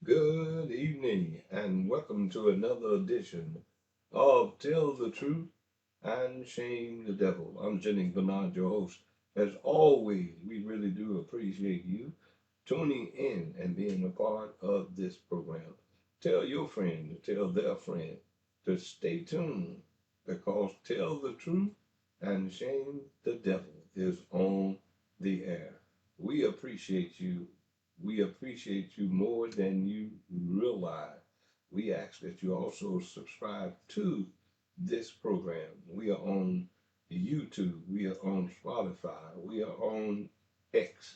Good evening, and welcome to another edition of Tell the Truth and Shame the Devil. I'm Jennings Bernard, your host. As always, we really do appreciate you tuning in and being a part of this program. Tell your friend to tell their friend to stay tuned because Tell the Truth and Shame the Devil is on the air. We appreciate you. We appreciate you more than you realize. We ask that you also subscribe to this program. We are on YouTube, we are on Spotify, we are on X,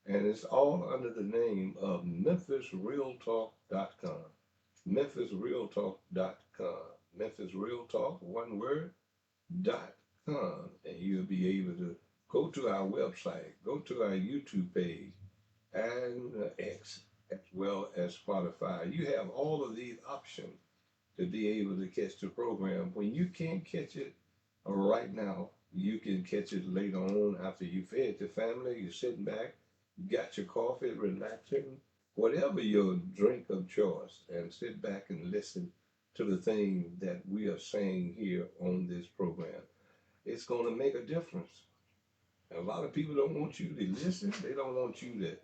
and it's all under the name of MemphisRealTalk.com. MemphisRealTalk.com. Memphis Real Talk, one word, .com. And you'll be able to go to our website, go to our YouTube page, and X, as well as Spotify. You have all of these options to be able to catch the program. When you can't catch it right now, you can catch it later on after you fed the family, you're sitting back, you got your coffee, relaxing, whatever your drink of choice, and sit back and listen to the thing that we are saying here on this program. It's going to make a difference. A lot of people don't want you to listen. They don't want you to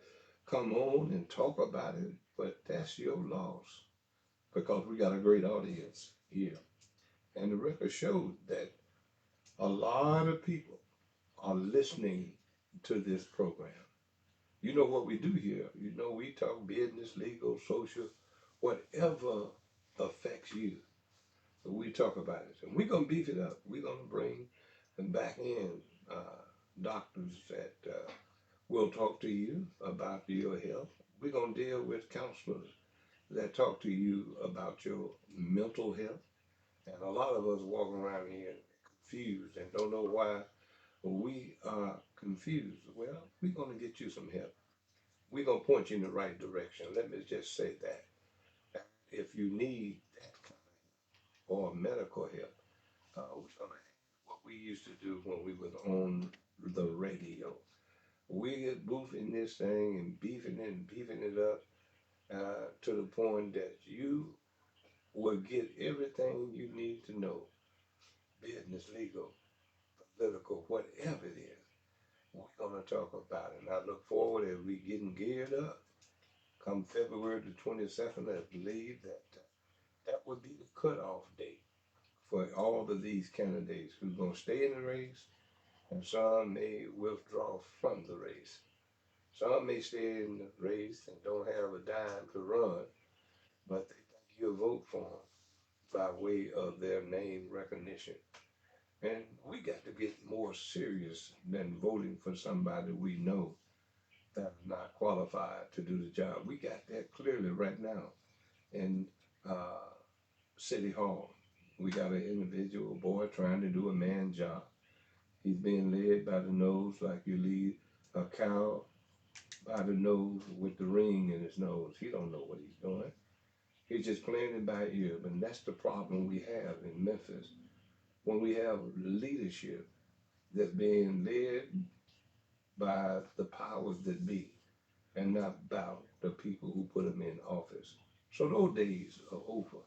come on and talk about it, but that's your loss because we got a great audience here. And the record showed that a lot of people are listening to this program. You know what we do here. You know, we talk business, legal, social, whatever affects you. We talk about it. And we're going to beef it up. We're going to bring them back in doctors that will talk to you about your health. We're going to deal with counselors that talk to you about your mental health. And a lot of us walk around here confused and don't know why we are confused. Well, we're going to get you some help. We're going to point you in the right direction. Let me just say that. If you need that kind of or medical help, we're going to what we used to do when we was on the radio. We get boofing this thing and beefing it up to the point that you will get everything you need to know, business, legal, political, whatever it is. We're going to talk about it. And I look forward as we getting geared up. Come February the 22nd, I believe that that would be the cutoff date for all of these candidates who's going to stay in the race, and some may withdraw from the race. Some may stay in the race and don't have a dime to run, but they think you'll vote for them by way of their name recognition. And we got to get more serious than voting for somebody we know that's not qualified to do the job. We got that clearly right now in uh, City Hall. We got an individual boy trying to do a man job. He's being led by the nose like you lead a cow by the nose with the ring in his nose. He don't know what he's doing. He's just playing it by ear. But that's the problem we have in Memphis when we have leadership that's being led by the powers that be and not about the people who put them in office. So those days are over,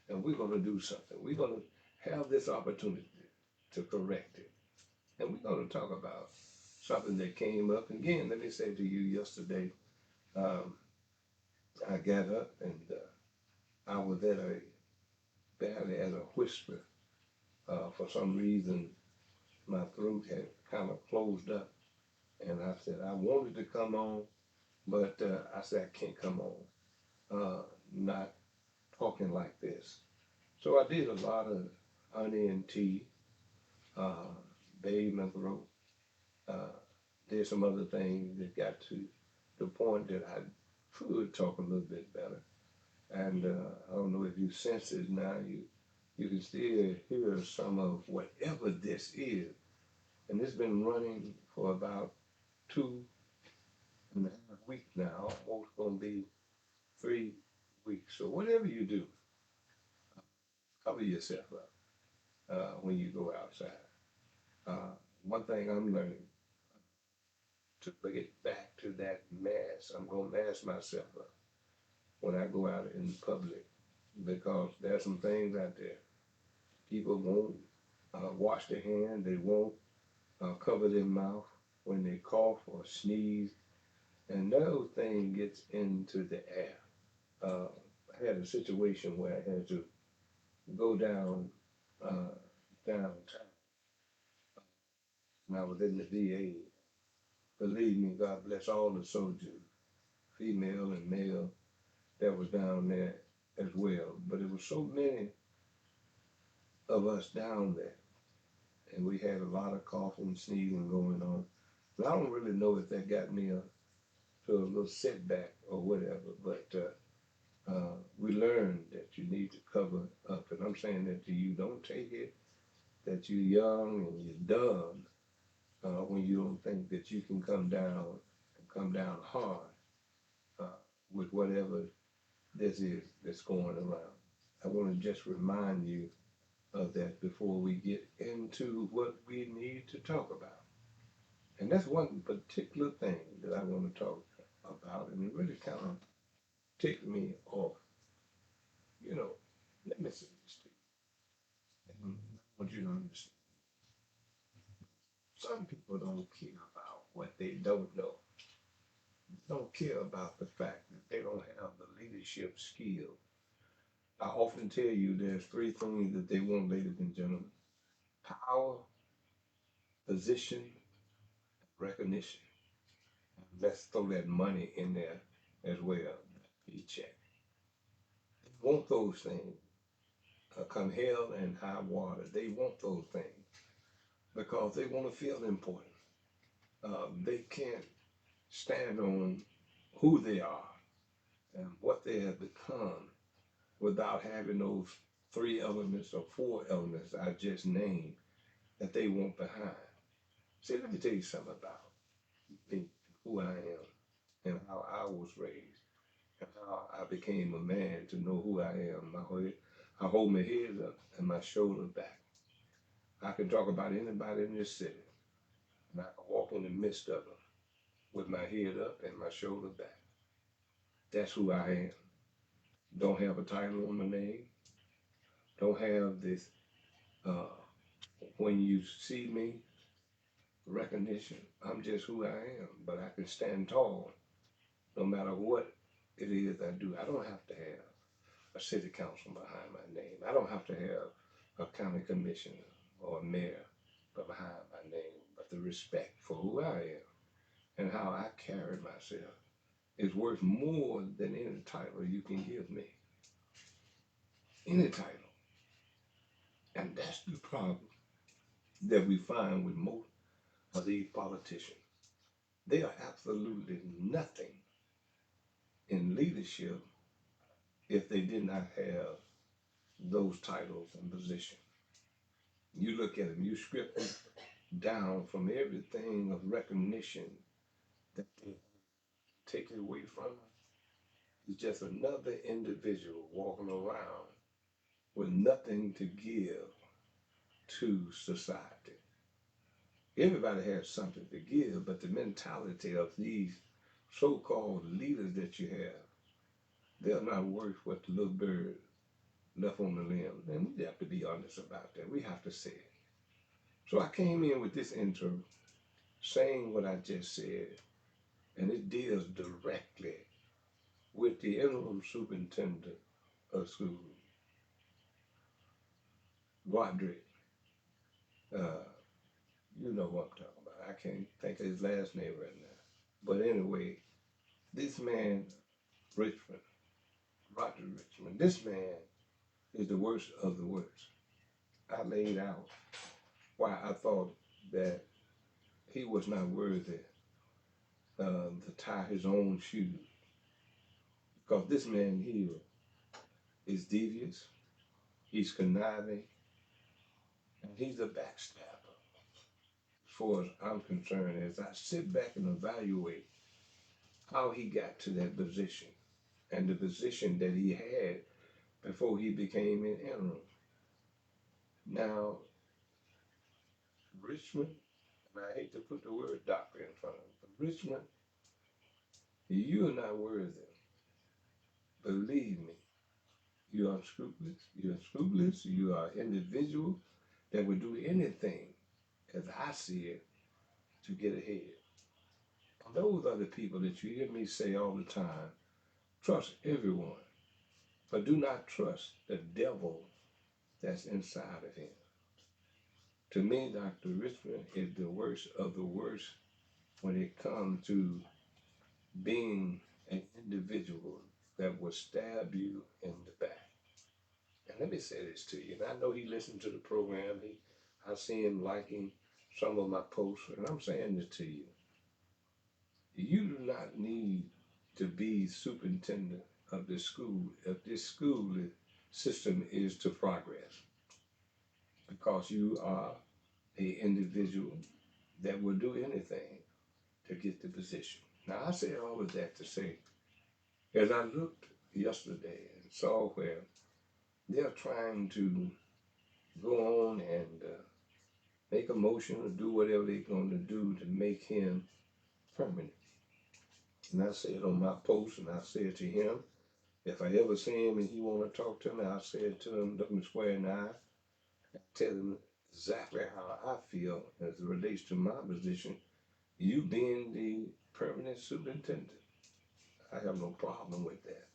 and we're going to do something. We're going to have this opportunity to correct it, and we're going to talk about something that came up. Again, let me say to you yesterday, um, I got up and I was at a barely at a whisper. For some reason, my throat had kind of closed up, and I said I wanted to come on, but I said I can't come on, not talking like this. So I did a lot of honey and tea, uh, bathed my throat, uh, did some other things that got to the point that I could talk a little bit better. And I don't know if you sense it now. You can still hear some of whatever this is, and it's been running for about 2.5 weeks now. Almost gonna be 3 weeks. So whatever you do, cover yourself up when you go outside. One thing I'm learning to get back to that mask. I'm gonna mask myself up. when I go out in public because there's some things out there. People won't wash their hands. They won't cover their mouth when they cough or sneeze, and those things gets into the air. Uh, I had a situation where I had to go uh, downtown, and I was in the VA. Believe me, God bless all the soldiers, female and male, that was down there as well. But it was so many of us down there, and we had a lot of coughing, sneezing going on. And I don't really know if that got me to a little setback or whatever, but we learned that you need to cover up. And I'm saying that to you, don't take it that you're young and you're dumb when you don't think that you can come down hard uh, with whatever this is that's going around. I want to just remind you of that before we get into what we need to talk about. And that's one particular thing that I want to talk about, and it really kind of ticked me off. You know, let me say this to you, and I want you to understand. Some people don't care about what they don't know. They don't care about the fact that they don't have the leadership skill. I often tell you there's three things that they want, ladies and gentlemen: power, position, recognition. Let's throw that money in there as well. Paycheck. They want those things. Come hell and high water, they want those things because they want to feel important. They can't stand on who they are and what they have become without having those three elements or four elements I just named that they want behind. See, let me tell you something about me, who I am, and how I was raised, and how I became a man to know who I am. I hold my head up and my shoulder back. I can talk about anybody in this city, and I can walk in the midst of them with my head up and my shoulder back. That's who I am. Don't have a title on my name. Don't have this, uh, when you see me, recognition. I'm just who I am, but I can stand tall no matter what it is I do. I don't have to have a city council behind my name. I don't have to have a county commissioner or a mayor behind my name, but the respect for who I am and how I carry myself is worth more than any title you can give me. Any title. And that's the problem that we find with most of these politicians. They are absolutely nothing in leadership if they did not have those titles and positions. You look at them, you strip them down from everything of recognition that they take it away from them. It's just another individual walking around with nothing to give to society. Everybody has something to give, but the mentality of these so-called leaders that you have, they're not worth what the little bird left on the limb. And we have to be honest about that. We have to say it. So I came in with this intro saying what I just said, and it deals directly with the interim superintendent of schools, Roderick. Uh, you know what I'm talking about. I can't think of his last name right now. But anyway, this man, Richmond, Roger Richmond, this man is the worst of the worst. I laid out why I thought that he was not worthy to tie his own shoes. Because this man here is devious, he's conniving, and he's a backstabber. As far as I'm concerned, as I sit back and evaluate how he got to that position and the position that he had before he became an interim. Now, Richmond, and I hate to put the word doctor in front of him, but Richmond, you are not worthy believe me, you are unscrupulous. You're unscrupulous. You are an individual that would do anything, as I see it, to get ahead. And those are the people that you hear me say all the time. Trust everyone, but do not trust the devil that's inside of him. To me, Dr. Richmond is the worst of the worst when it comes to being an individual that will stab you in the back. And let me say this to you. And I know he listened to the program. I see him liking some of my posts, and I'm saying this to you. You do not need to be superintendent of this school if this school system is to progress, because you are a individual that will do anything to get the position. Now, I say all of that to say, as I looked yesterday and saw where they're trying to go on and make a motion or do whatever they're going to do to make him permanent. And I said on my post, and I said to him, if I ever see him and he want to talk to me, I said to him, look him square in the eye, tell him exactly how I feel as it relates to my position. You being the permanent superintendent, I have no problem with that.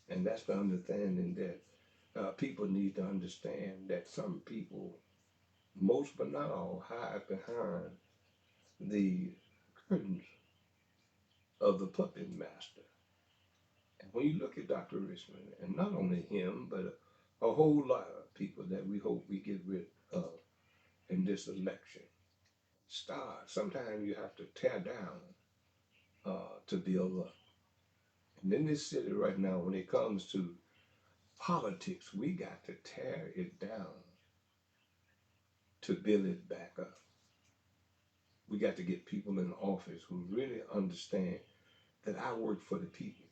And that's the understanding that people need to understand that some people, most but not all, hide behind the curtains of the puppet master. And when you look at Dr. Richmond, and not only him, but a whole lot of people that we hope we get rid of in this election, start. Sometimes you have to tear down to build up. And in this city right now, when it comes to politics, we got to tear it down to build it back up. We got to get people in office who really understand that I work for the people,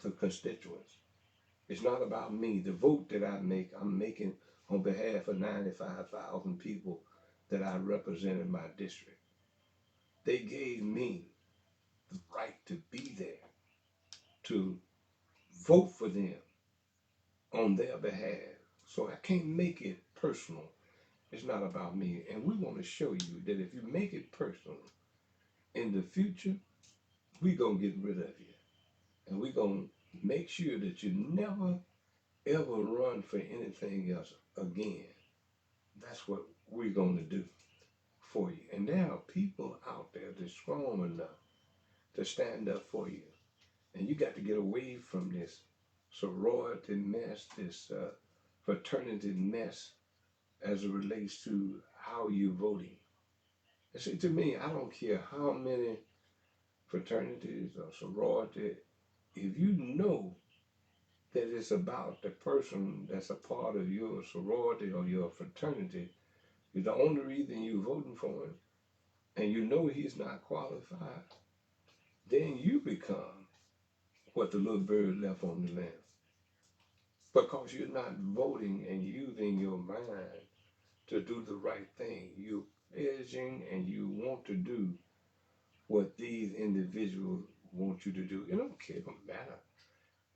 the constituents. It's not about me. The vote that I make, I'm making on behalf of 95,000 people that I represent in my district. They gave me the right to be there, to vote for them on their behalf. So I can't make it personal. It's not about me. And we want to show you that if you make it personal, in the future, we're going to get rid of you. And we're going to make sure that you never, ever run for anything else again. That's what we're going to do for you. And there are people out there that's strong enough to stand up for you. And you got to get away from this sorority mess, this fraternity mess as it relates to how you're voting. And see, to me, I don't care how many fraternities or sorority, if you know that it's about the person that's a part of your sorority or your fraternity, is the only reason you're voting for him, and you know he's not qualified, then you become what the little bird left on the lamb. Because you're not voting and using your mind to do the right thing. You're pledging and you want to do what these individuals want you to do. It don't care, it don't matter.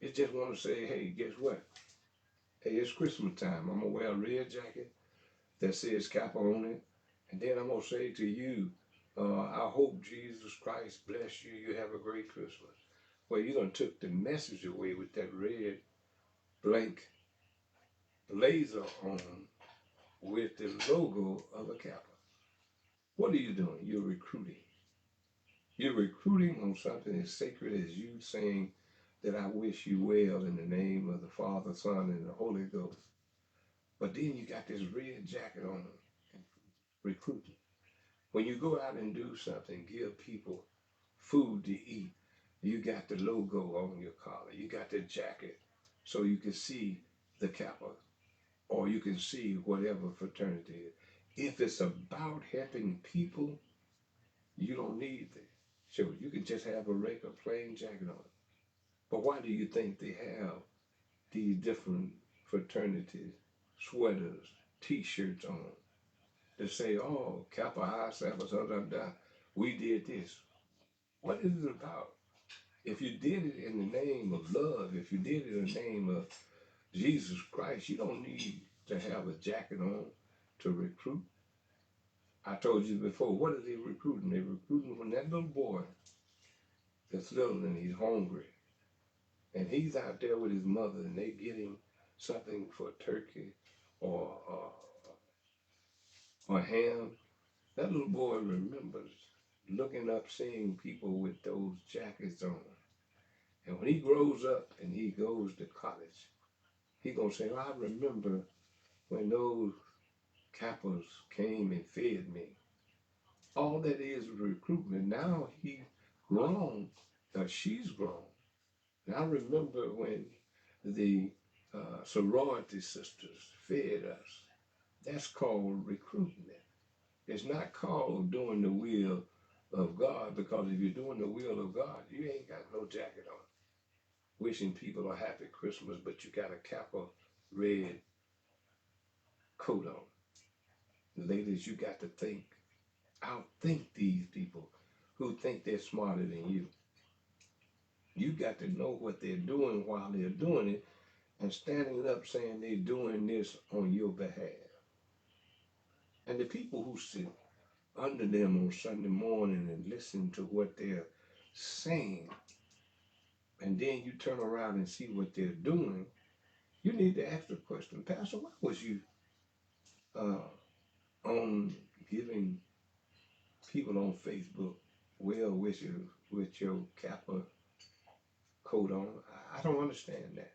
It just want to say, hey, guess what? Hey, it's Christmas time. I'm gonna wear a red jacket that says Kappa on it, and then I'm gonna say to you, I hope Jesus Christ bless you. You have a great Christmas. Well, you done took the message away with that red blank blazer on with the logo of a Kappa. What are you doing? You're recruiting. You're recruiting on something as sacred as you saying that I wish you well in the name of the Father, Son, and the Holy Ghost. But then you got this red jacket on, recruiting. When you go out and do something, give people food to eat, you got the logo on your collar, you got the jacket, so you can see the Kappa, or you can see whatever fraternity it is. If it's about helping people, you don't need that. So you can just have a regular plain jacket on. But why do you think they have these different fraternities, sweaters, t-shirts on to say, oh, Kappa High Sabbath, we did this. What is it about? If you did it in the name of love, if you did it in the name of Jesus Christ, you don't need to have a jacket on to recruit. I told you before, what are they recruiting? They're recruiting from that little boy that's little and he's hungry. And he's out there with his mother and they get him something for turkey or, or ham. That little boy remembers looking up, seeing people with those jackets on. And when he grows up and he goes to college, he gonna say, "Oh, I remember when those Kappas came and fed me." All that is recruitment. Now he grown, she's grown. And I remember when the sorority sisters fed us. That's called recruitment. It's not called doing the will of God, because if you're doing the will of God, you ain't got no jacket on. Wishing people a happy Christmas, but you got a Kappa red coat on. Ladies, you got to think, outthink these people who think they're smarter than you. You got to know what they're doing while they're doing it and standing up saying they're doing this on your behalf. And the people who sit under them on Sunday morning and listen to what they're saying, and then you turn around and see what they're doing, you need to ask the question, Pastor, why was you uh, on giving people on Facebook well wishes with your Kappa coat on? I don't understand that.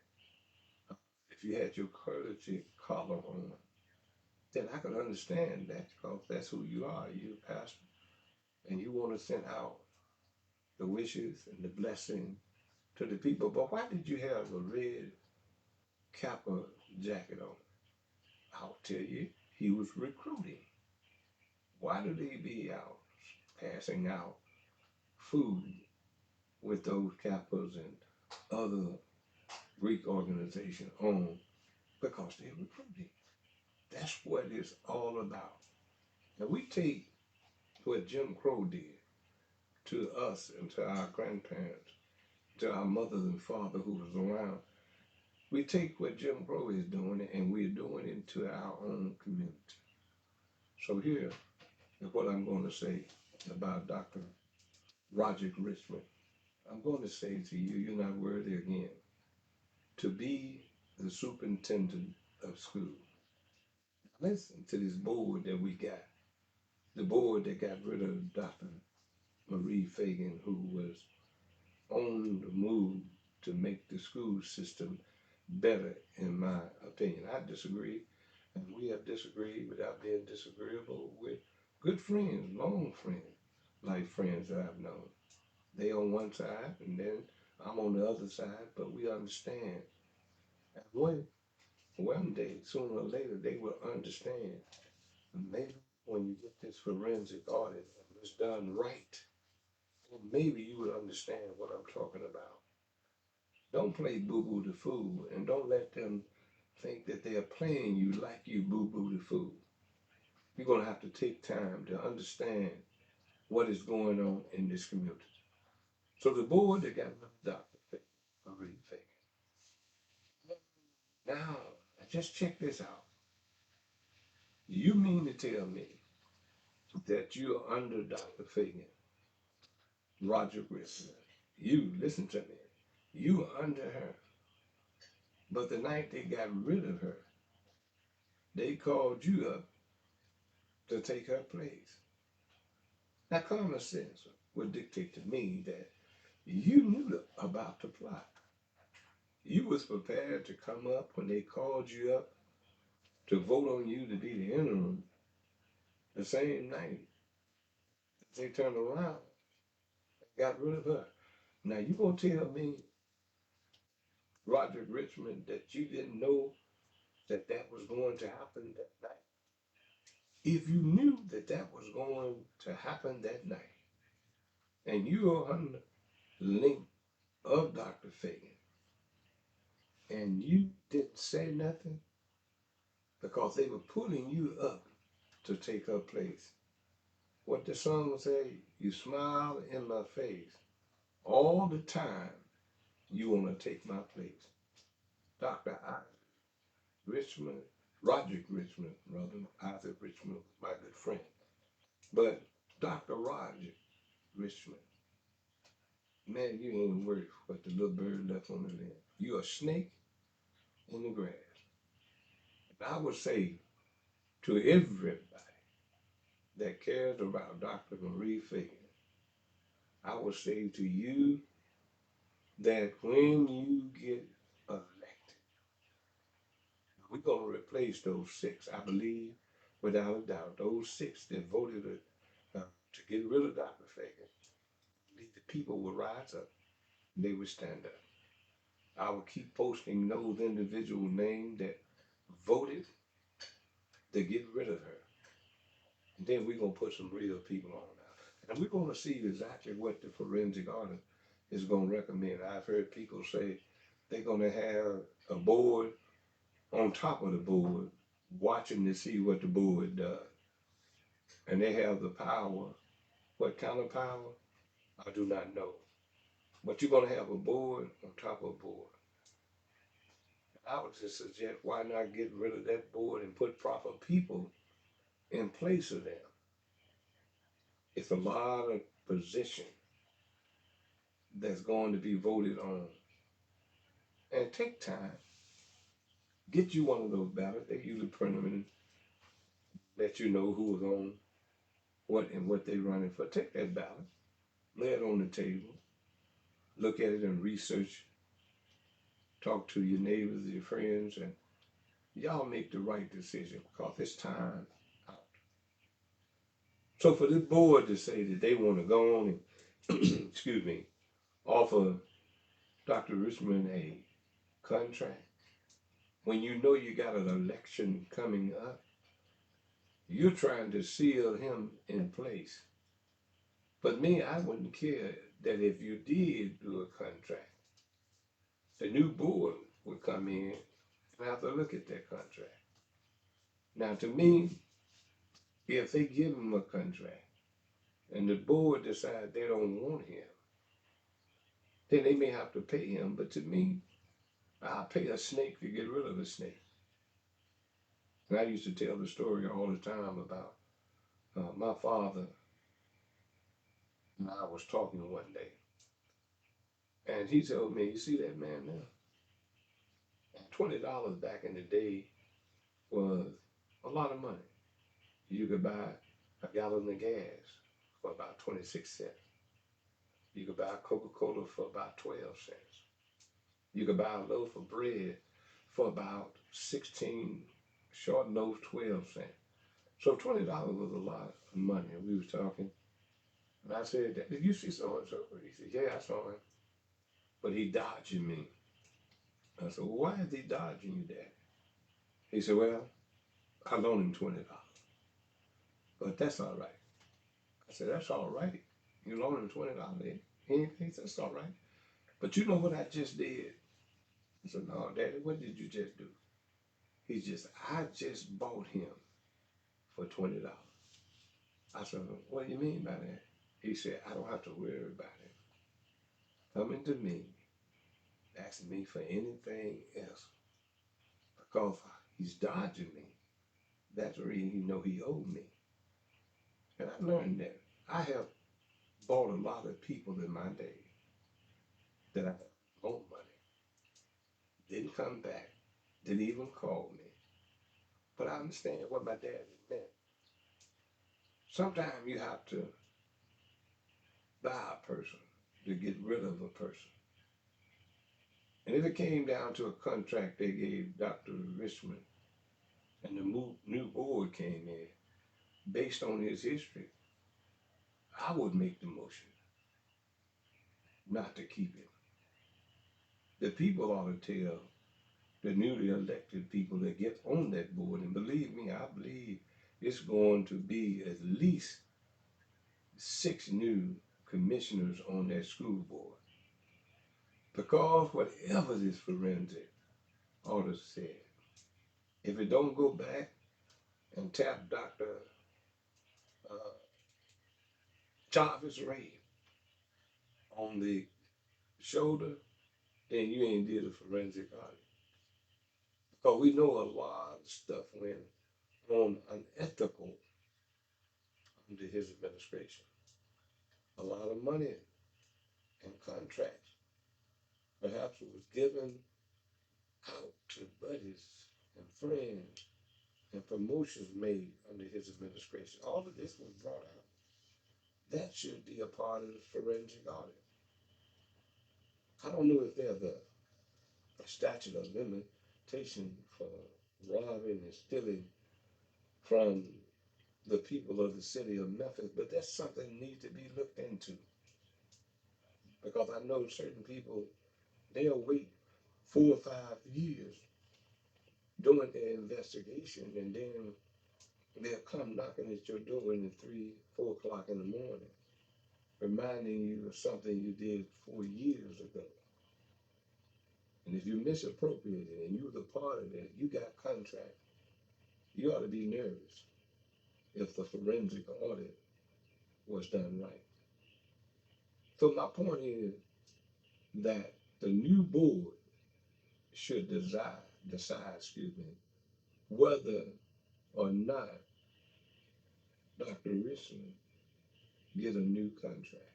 If you had your clergy collar on, then I could understand that, because that's who you are. You're a pastor, and you want to send out the wishes and the blessing to the people. But why did you have a red Kappa jacket on? I'll tell you, he was recruiting. Why do they be out passing out food with those Kappas and other Greek organizations on? Because they're recruiting. That's what it's all about. Now we take what Jim Crow did to us and to our grandparents, to our mothers and father who was around. We take what Jim Crow is doing and we're doing it to our own community. So here is what I'm going to say about Dr. Roger Richmond. I'm going to say to you, you're not worthy again to be the superintendent of school. Listen to this board that we got. The board that got rid of Dr. Marie Fagan, who was on the move to make the school system better, in my opinion. I disagree, and we have disagreed without being disagreeable with good friends, long friends, like friends that I've known. They on one side, and then I'm on the other side, but we understand. And one day, sooner or later, they will understand. And maybe when you get this forensic audit and it's done right, then maybe you will understand what I'm talking about. Don't play boo boo the fool, and don't let them think that they're playing you like you boo boo the fool. You're going to have to take time to understand what is going on in this community. So the board that got Dr. Marie Fagan. Now, just check this out. You mean to tell me that you're under Dr. Fagan, Roger Grissom? You, listen to me. You are under her. But the night they got rid of her, they called you up to take her place. Now, common sense would dictate to me that you knew about the plot. You was prepared to come up when they called you up to vote on you to be the interim the same night they turned around and got rid of her. Now, you gonna tell me, Roger Richmond, that you didn't know that that was going to happen that night? If you knew that that was going to happen that night, and you are on the link of Dr. Fagan, and you didn't say nothing because they were pulling you up to take her place. What the song say, you smile in my face all the time you want to take my place. Dr. Richmond, Roderick Richmond, rather, Isaac Richmond was my good friend. But Dr. Roderick Richmond, man, you ain't worth what the little bird left on the limb. You a snake in the grass. And I would say to everybody that cares about Dr. Marie Fagan, I would say to you that when you get elected, we're going to replace those six, I believe, without a doubt. Those six that voted to get rid of Dr. Fagan, the people will rise up. They would stand up. I will keep posting those individual names that voted to get rid of her. And then we're going to put some real people on now. And we're going to see exactly what the forensic audit is going to recommend. I've heard people say they're going to have a board on top of the board watching to see what the board does. And they have the power. What kind of power? I do not know. But you're going to have a board on top of a board. I would just suggest why not get rid of that board and put proper people in place of them. It's a lot of position that's going to be voted on. And take time. Get you one of those ballots. They usually print them and let you know who was on what and what they're running for. Take that ballot, lay it on the table, look at it and research, talk to your neighbors, your friends, and y'all make the right decision because it's time out. So for this board to say that they want to go on and, excuse me, offer Dr. Richmond a contract, when you know you got an election coming up, you're trying to seal him in place. But me, I wouldn't care that if you did do a contract, the new board would come in and have to look at that contract. Now, to me, if they give him a contract and the board decides they don't want him, then they may have to pay him. But to me, I'll pay a snake to get rid of a snake. And I used to tell the story all the time about my father and I was talking one day. And he told me, you see that man now? And $20 back in the day was a lot of money. You could buy a gallon of gas for about 26 cents. You could buy Coca-Cola for about 12 cents. You could buy a loaf of bread for about 16, short loaf, 12 cents. So $20 was a lot of money. And we was talking. And I said, did you see so-and-so? He said, yeah, I saw him. But he dodging me. I said, well, why is he dodging you, Dad? He said, well, I loaned him $20. But that's all right. I said, that's all right. You loaned him $20. He said, that's all right. But you know what I just did? I said, no, Daddy, what did you just do? I just bought him for $20. I said, what do you mean by that? He said, I don't have to worry about him coming to me, asking me for anything else because he's dodging me. That's the reason he know he owed me. And I learned that I have bought a lot of people in my day that I loaned money, didn't come back, didn't even call me. But I understand what my dad meant. Sometimes you have to buy a person to get rid of a person. And if it came down to a contract they gave Dr. Richmond and the new board came in based on his history, I would make the motion not to keep him. The people ought to tell the newly elected people that get on that board, and believe me, I believe it's going to be at least 6 new commissioners on that school board. Because whatever this forensic audit said, if it don't go back and tap Dr. Uh, Jarvis Ray on the shoulder, then you ain't did a forensic audit. Because we know a lot of stuff went on unethical under his administration. A lot of money and contracts perhaps was given out to buddies and friends and promotions made under his administration. All of this was brought out. That should be a part of the forensic audit. I don't know if there's a statute of limitation for robbing and stealing from the people of the city of Memphis, but that's something that needs to be looked into. Because I know certain people, they'll wait 4 or 5 years doing their investigation, and then they'll come knocking at your door in the 3, 4 o'clock in the morning, reminding you of something you did 4 years ago. And if you misappropriated and you was a part of that, you got contract, you ought to be nervous if the forensic audit was done right. So my point is that the new board should decide, whether or not Dr. Richmond get a new contract.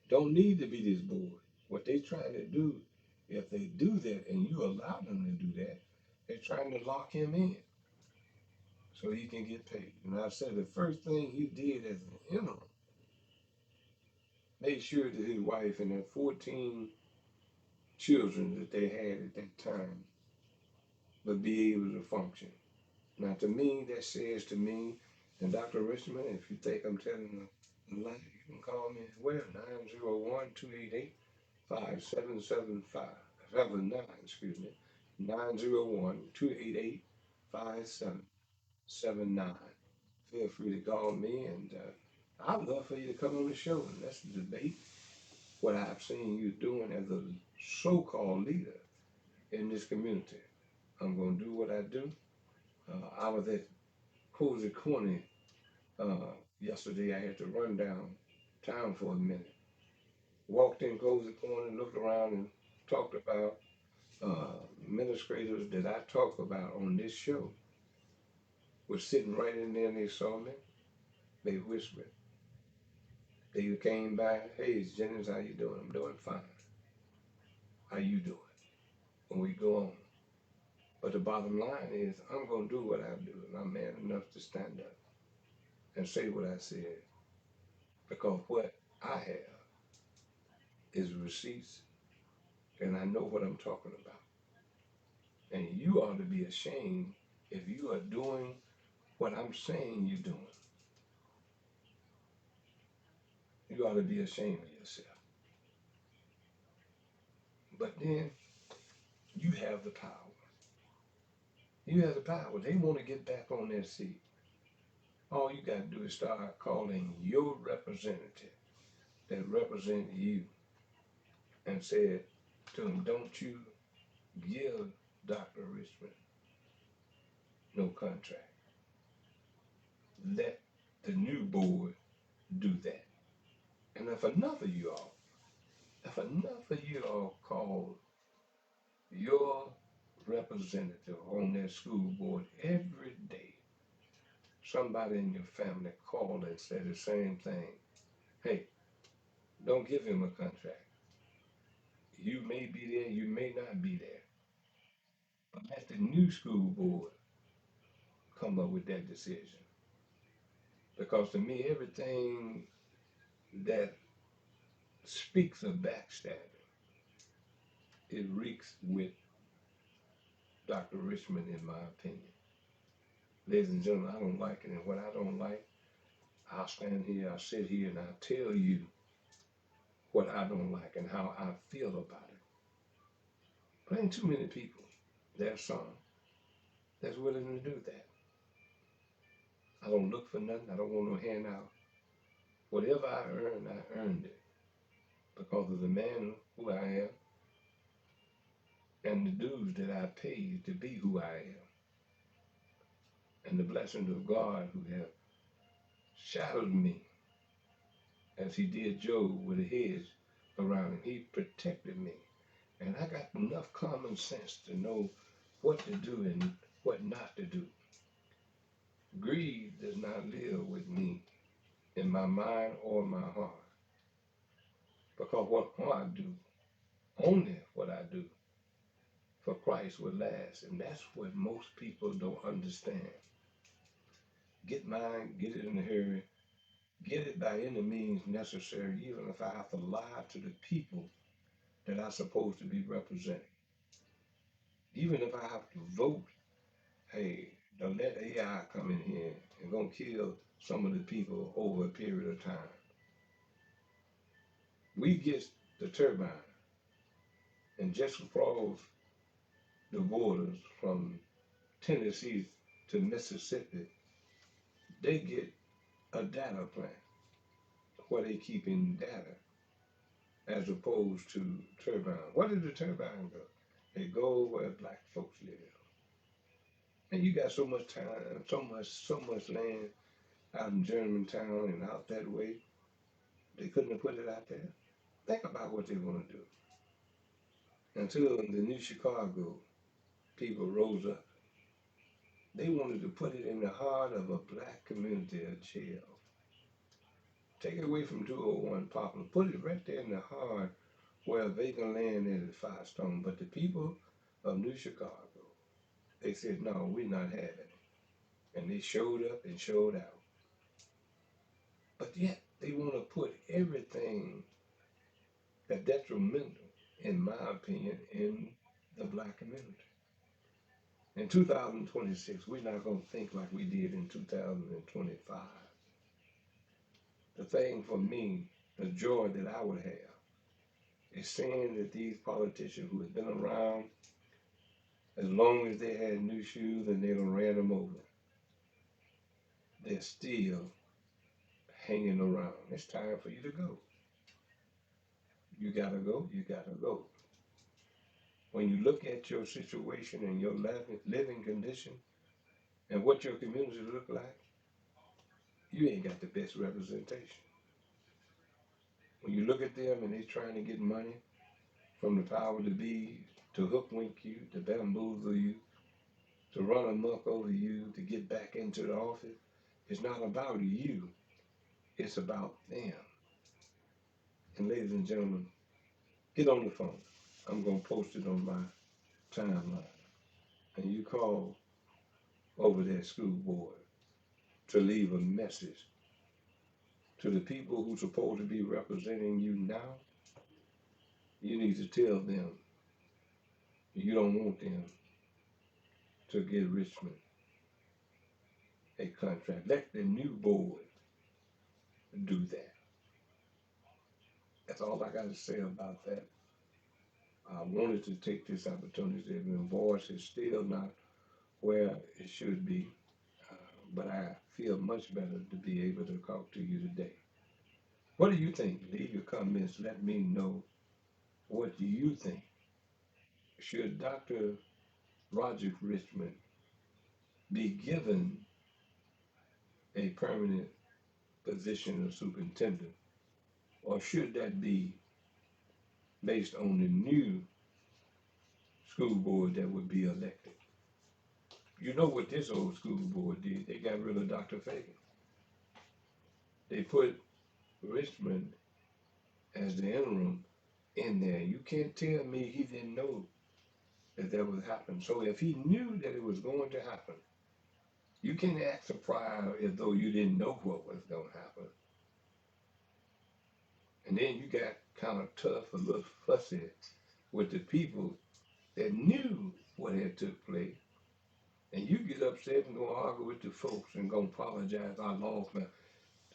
Don't need to be this board. What they trying to do, if they do that and you allow them to do that, they're trying to lock him in so he can get paid. And I said the first thing he did as an interim, made sure that his wife and their 14 children that they had at that time would be able to function. Now, to me, that says to me, and Dr. Richmond, if you think I'm telling a lie, you can call me as well, 901-288-5775, 901-288-5779. Feel free to call me, and I'd love for you to come on the show and let's debate what I've seen you doing as a so-called leader in this community. I'm going to do what I do. I was at Cozy Corner yesterday. I had to run down town for a minute. Walked in Cozy Corner, looked around, and talked about administrators that I talk about on this show. Was sitting right in there, and they saw me. They whispered. They came by. Hey, Jennings, how you doing? I'm doing fine. How you doing? And we go on. But the bottom line is, I'm going to do what I do, and I'm man enough to stand up and say what I said. Because what I have is receipts, and I know what I'm talking about. And you ought to be ashamed if you are doing what I'm saying you're doing. You ought to be ashamed of yourself. But then you have the power. You have the power. They want to get back on their seat. All you got to do is start calling your representative that represent you and say to them, don't you give Dr. Richmond no contract. Let the new board do that. And if enough of you all call your representative on that school board every day, somebody in your family called and said the same thing. Hey, don't give him a contract. You may be there, you may not be there. But let the new school board come up with that decision. Because to me, everything that speaks of backstabbing, it reeks with Dr. Richmond, in my opinion. Ladies and gentlemen, I don't like it. And what I don't like, I'll stand here, I'll sit here, and I'll tell you what I don't like and how I feel about it. But ain't too many people, there's some, that's willing to do that. I don't look for nothing. I don't want no handout. Whatever I earned it because of the man who I am and the dues that I paid to be who I am, and the blessings of God who have shadowed me as he did Job with a hedge around him. He protected me. And I got enough common sense to know what to do and what not to do. Greed does not live with me in my mind or my heart. Because what I do, only what I do for Christ will last. And that's what most people don't understand. Get mine, get it in a hurry, get it by any means necessary, even if I have to lie to the people that I'm supposed to be representing. Even if I have to vote, hey, don't let AI come in here and gonna kill some of the people over a period of time. We get the turbine, and just across the borders from Tennessee to Mississippi, they get a data plan where they keeping data as opposed to turbine. Where did the turbine go? They go where black folks live. And you got so much time, so much land out in Germantown and out that way. They couldn't have put it out there. Think about what they want to do. Until the new Chicago people rose up, they wanted to put it in the heart of a black community, a jail. Take it away from 201 Poplar, put it right there in the heart where vacant land is at Firestone. But the people of New Chicago, they said, no, we're not having it. And they showed up and showed out. But yet, they want to put everything that's detrimental, in my opinion, in the black community. In 2026, we're not going to think like we did in 2025. The thing for me, the joy that I would have, is seeing that these politicians who have been around as long as they had new shoes and they done ran them over, they're still hanging around. It's time for you to go. You gotta go, you gotta go. When you look at your situation and your living condition and what your community look like, you ain't got the best representation. When you look at them and they trying to get money from the power to be, to hoodwink you, to bamboozle you, to run amok over you, to get back into the office, it's not about you, it's about them. And ladies and gentlemen, get on the phone. I'm going to post it on my timeline. And you call over that school board to leave a message to the people who's supposed to be representing you now. You need to tell them you don't want them to give Richmond a contract. Let the new board do that. That's all I got to say about that. I wanted to take this opportunity. My voice is still not where it should be, uh, but I feel much better to be able to talk to you today. What do you think? Leave your comments. Let me know what do you think. Should Dr. Roger Richmond be given a permanent position of superintendent, or should that be based on the new school board that would be elected? You know what this old school board did? They got rid of Dr. Fagan. They put Richmond as the interim in there. You can't tell me he didn't know that that would happen. So if he knew that it was going to happen, you can't act surprised as though you didn't know what was going to happen. And then you got kind of tough, a little fussy with the people that knew what had took place. And you get upset and go argue with the folks and go apologize. I lost my.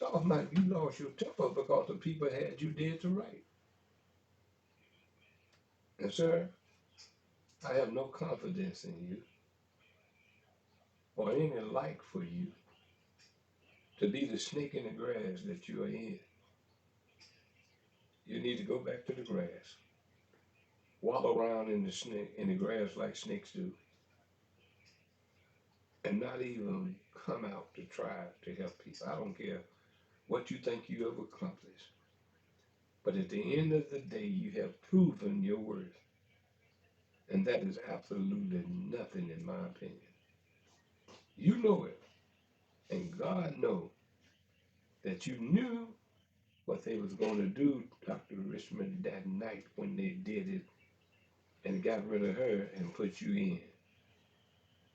Oh man, you lost your temper because the people had you dead to right. And sir, I have no confidence in you or any like for you to be the snake in the grass that you are in. You need to go back to the grass, wallow around in the grass like snakes do, and not even come out to try to help people. I don't care what you think you have accomplished. But at the end of the day, you have proven your worth. And that is absolutely nothing in my opinion. You know it. And God knows that you knew what they was going to do, Dr. Richmond, that night when they did it and got rid of her and put you in.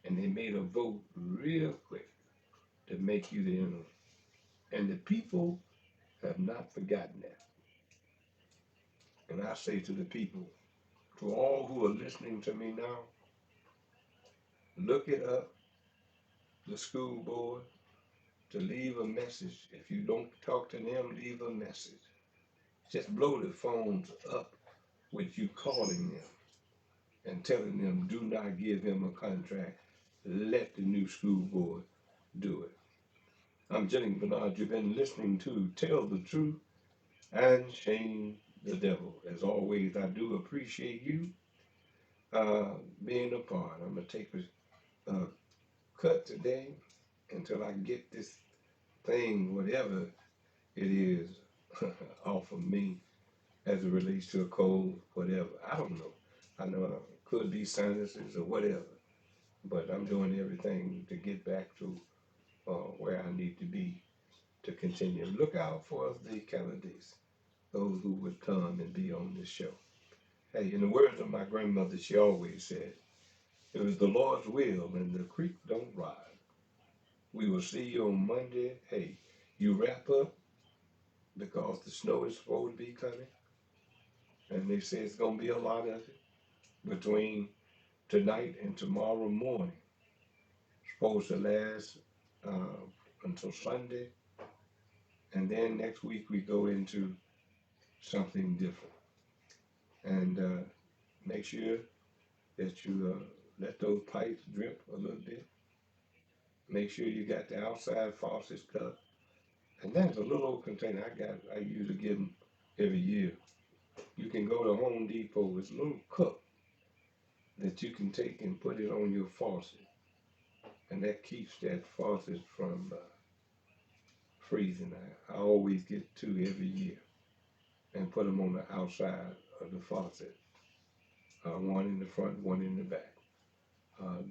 And they made a vote real quick to make you the interim. And the people have not forgotten that. And I say to the people, to all who are listening to me now, look it up, the school board, to leave a message. If you don't talk to them, leave a message. Just blow the phones up with you calling them and telling them, do not give him a contract. Let the new school board do it. I'm Jennings Bernard. You've been listening to Tell the Truth and Shame the Devil. As always, I do appreciate you being a part. I'm going to take a cut today until I get this thing, whatever it is, off of me as it relates to a cold, whatever. I don't know. I know it could be sinuses or whatever, but I'm doing everything to get back to where I need to be to continue. Look out for the candidates, those who would come and be on this show. Hey, in the words of my grandmother, she always said, it was the Lord's will and the creek don't rise. We will see you on Monday. Hey, you wrap up because the snow is supposed to be coming. And they say it's going to be a lot of it between tonight and tomorrow morning. It's supposed to last until Sunday. And then next week we go into something different. And make sure that you let those pipes drip a little bit. Make sure you got the outside faucets cut. And that's a little old container I usually get them every year. You can go to Home Depot. It's a little cup that you can take and put it on your faucet. And that keeps that faucet from freezing. I always get two every year and put them on the outside of the faucet. One in the front, one in the back.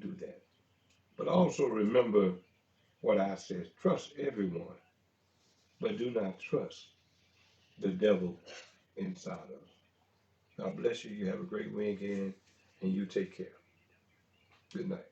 Do that. But also remember what I said. Trust everyone, but do not trust the devil inside of us. God bless you. You have a great weekend, and you take care. Good night.